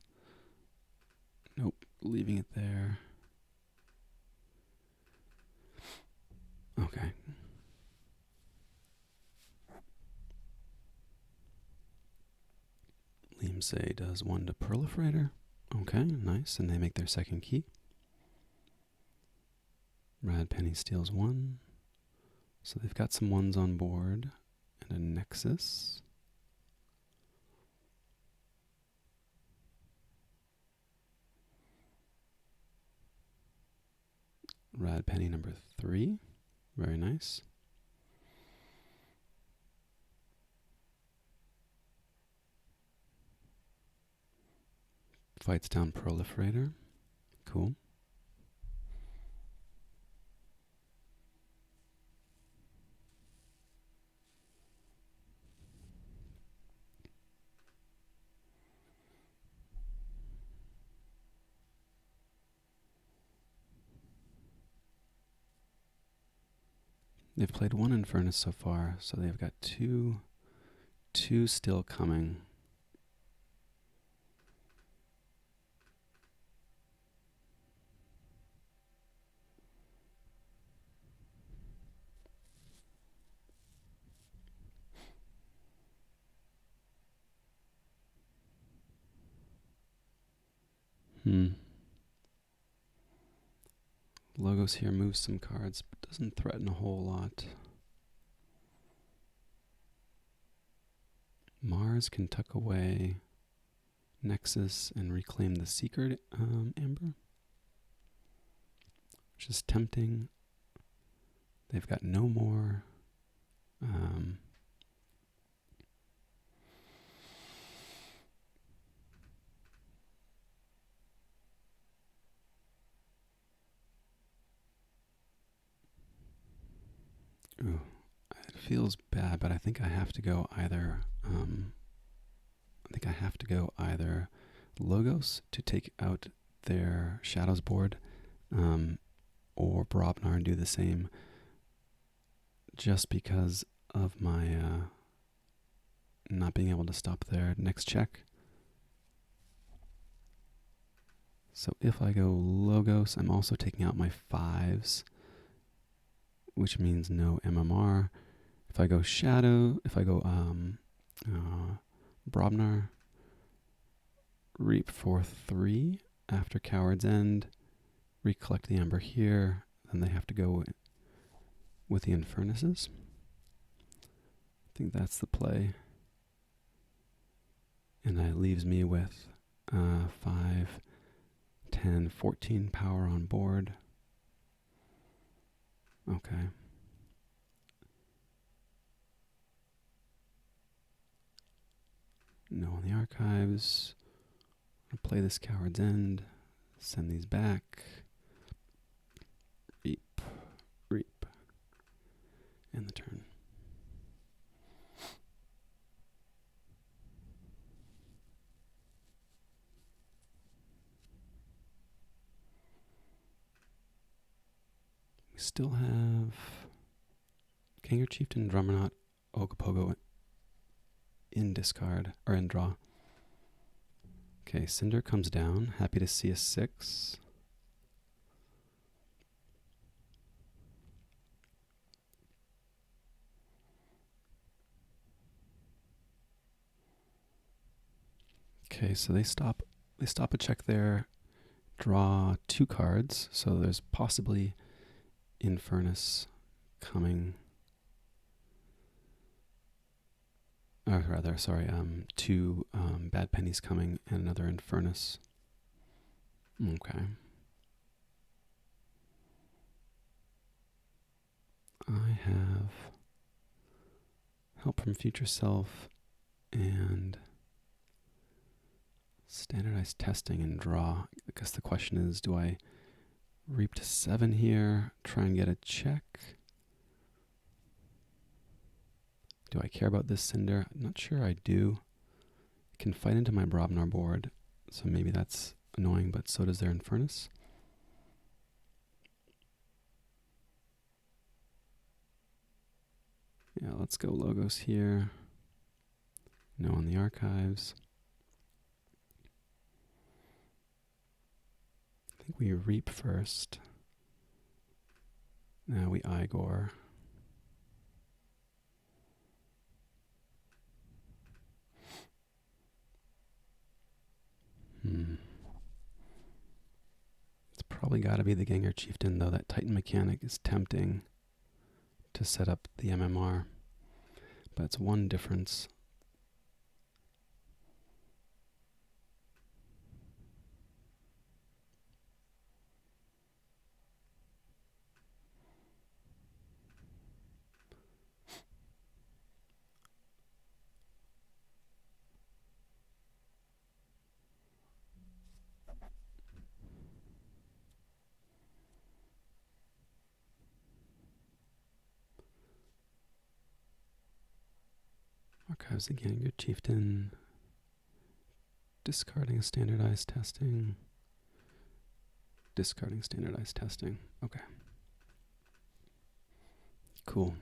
Nope, leaving it there. Okay. Liam Say does 1 to Proliferator. Okay, nice. And they make their second key. Rad Penny steals 1. So they've got some 1s on board. And a Nexus. Rad Penny number 3. Very nice. Fights down Proliferator. Cool. They've played 1 Infernus so far, so they've got 2 still coming. Logos here moves some cards, but doesn't threaten a whole lot. Mars can tuck away Nexus and reclaim the Secret Amber, which is tempting. They've got no more Ooh, it feels bad, but I think I have to go either. I think I have to go either Logos to take out their Shadows board, or Brobnar and do the same, just because of my not being able to stop their next check. So if I go Logos, I'm also taking out my 5s, which means no MMR. If I go Shadow, if I go Brobnar, Reap for 3 after Coward's End, recollect the Ember here, then they have to go with the Infernuses. I think that's the play. And that leaves me with 5, 10, 14 power on board. Okay. No on the archives. I'll play this Coward's End. Send these back. Reap. Reap. End the turn. We still have Ganger Chieftain, Drummerknot, Ogopogo in discard, or in draw. Okay, Cinder comes down. Happy to see a 6. Okay, so they stop a check there, draw 2 cards, so there's possibly Infernus coming. Or rather, sorry, 2 bad pennies coming and another Infernus. Okay. I have Help from Future Self and Standardized Testing and draw. I guess the question is, do I reap to 7 here, try and get a check? Do I care about this Cinder? I'm not sure I do. It can fight into my Brobnar board, so maybe that's annoying, but so does their Infernus. Yeah, let's go Logos here. No on the archives. I think we reap first. Now we Igor. It's probably got to be the Ganger Chieftain, though. That Titan mechanic is tempting to set up the MMR. But it's one difference. Archives the Ganger Chieftain. Discarding standardized testing. Discarding standardized testing. Okay. Cool.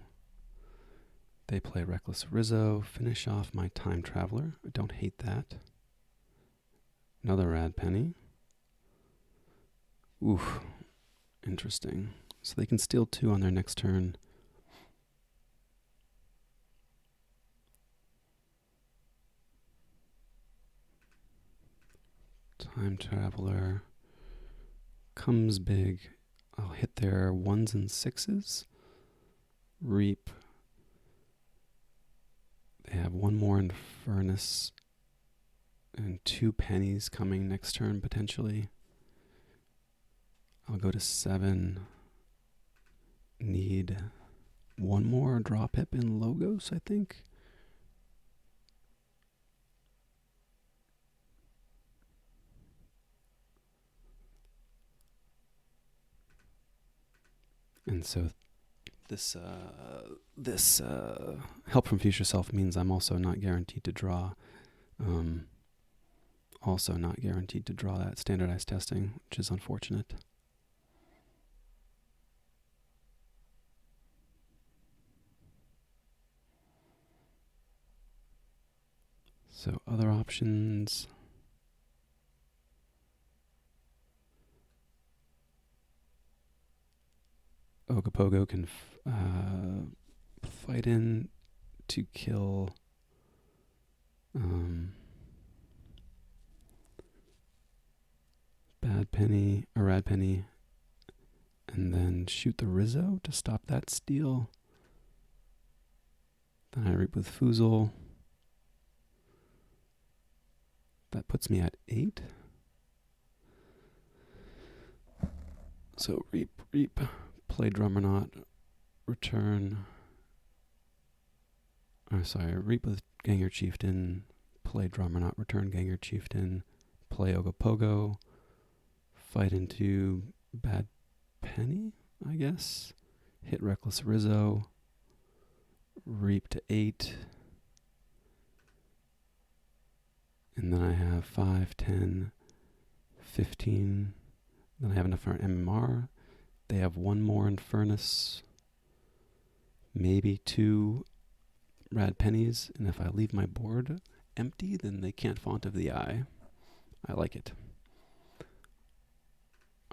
They play Reckless Rizzo. Finish off my Time Traveler. I don't hate that. Another Rad Penny. Oof. Interesting. So they can steal 2 on their next turn. Time Traveler comes big. I'll hit their 1s and 6s. Reap. They have 1 more Infernus and 2 pennies coming next turn potentially. I'll go to 7. Need 1 more draw pip in Logos, I think. And so This help from future self means I'm also not guaranteed to draw. Also not guaranteed to draw that standardized testing, which is unfortunate. So other options. Ogopogo can fight in to kill Bad Penny, or Rad Penny, and then shoot the Rizzo to stop that steal. Then I reap with Foozle. That puts me at 8. So reap, play Drummernaut, return. Reap with Ganger Chieftain, play Drummernaut, return Ganger Chieftain, play Ogopogo, fight into Bad Penny, I guess. Hit Reckless Rizzo, reap to 8. And then I have 5, 10, 15. Then I have enough for an MMR. They have 1 more in Furnace. Maybe 2 Rad Pennies. And if I leave my board empty, then they can't Font of the Eye. I like it.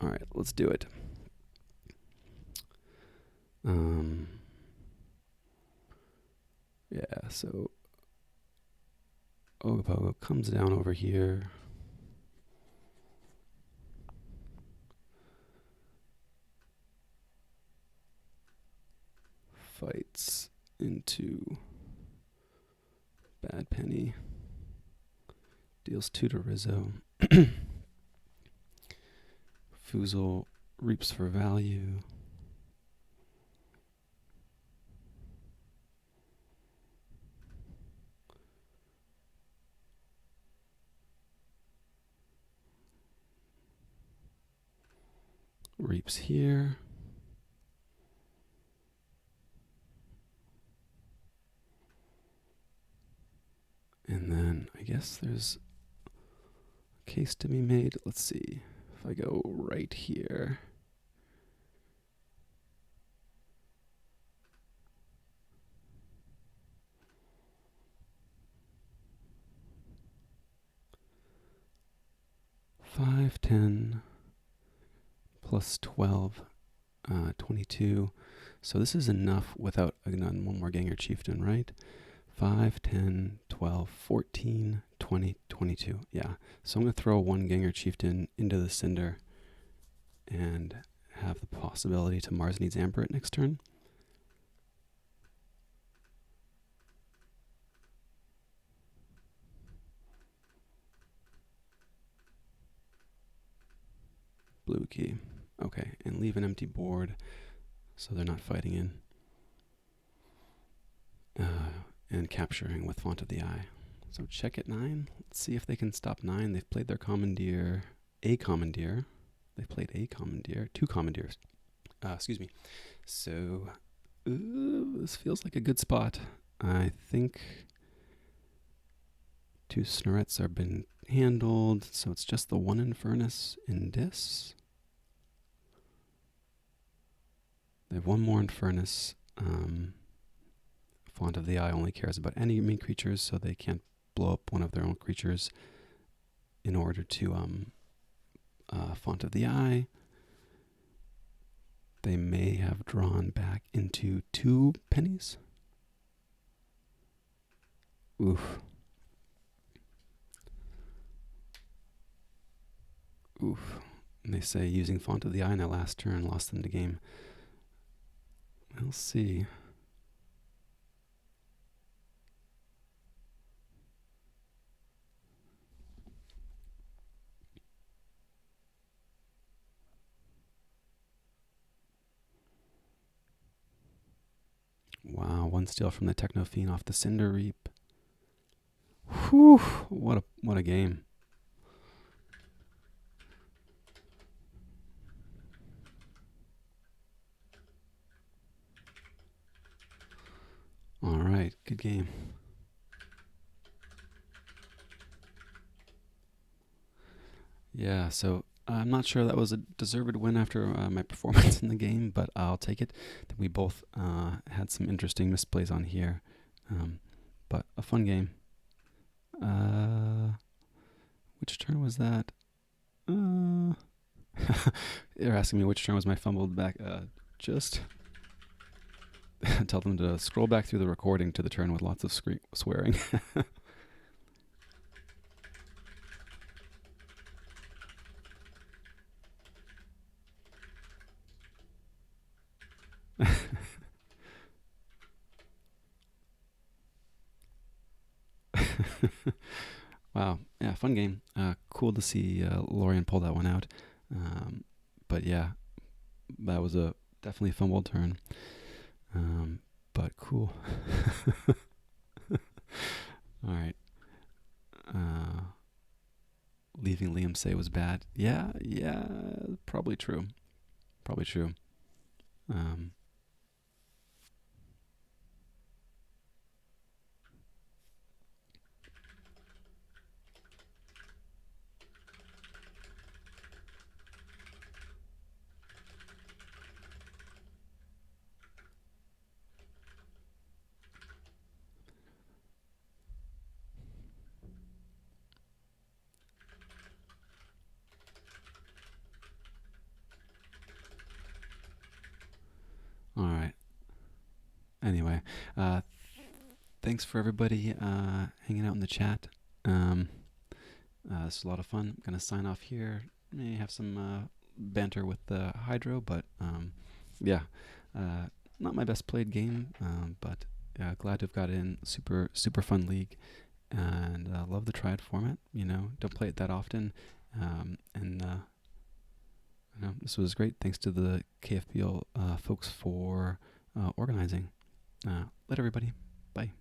Alright, let's do it. Yeah, so Ogopogo comes down over here. Fights into Bad Penny. Deals 2 to Rizzo. Foozle reaps for value. Reaps here. And then I guess there's a case to be made. Let's see. If I go right here. Five, 10, plus 12, 22. So this is enough without one more Ganger Chieftain, right? 5, 10, 12, 14, 20, 22. Yeah. So I'm going to throw 1 Ganger Chieftain into the Cinder and have the possibility to Mars Needs Amber it next turn. Blue key. Okay, and leave an empty board so they're not fighting in. And capturing with Font of the Eye. So check at 9. Let's see if they can stop 9. They've played their Commandeer, a Commandeer. They played a Commandeer, 2 Commandeers. Excuse me. So this feels like a good spot. I think 2 Snorets have been handled, so it's just the 1 in Furnace in this. They have 1 more in Furnace. Font of the Eye only cares about enemy creatures, so they can't blow up one of their own creatures in order to Font of the Eye. They may have drawn back into 2 pennies. Oof. Oof. And they say using Font of the Eye in their last turn lost them the game. We'll see. Wow, 1 steal from the Techno Fiend off the Cinder Reap. Whew, what a game. All right, good game. Yeah, so I'm not sure that was a deserved win after my performance in the game, but I'll take it. I think we both had some interesting misplays on here, um, but a fun game. Which turn was that? They're asking me which turn was my fumbled back. Just tell them to scroll back through the recording to the turn with lots of swearing. Wow, yeah, fun game. Cool to see Lorian pull that one out. But yeah, that was a definitely fumbled turn. But cool. All right. Leaving Liam say was bad. Yeah, probably true. Probably true. Um, all right. Anyway, uh, thanks for everybody hanging out in the chat. It's a lot of fun. I'm gonna sign off here. May have some banter with the Hydro, but yeah, not my best played game, but glad to have got in. Super fun league, and love the Triad format. Don't play it that often, and this was great. Thanks to the KFPL folks for organizing. Let everybody. Bye.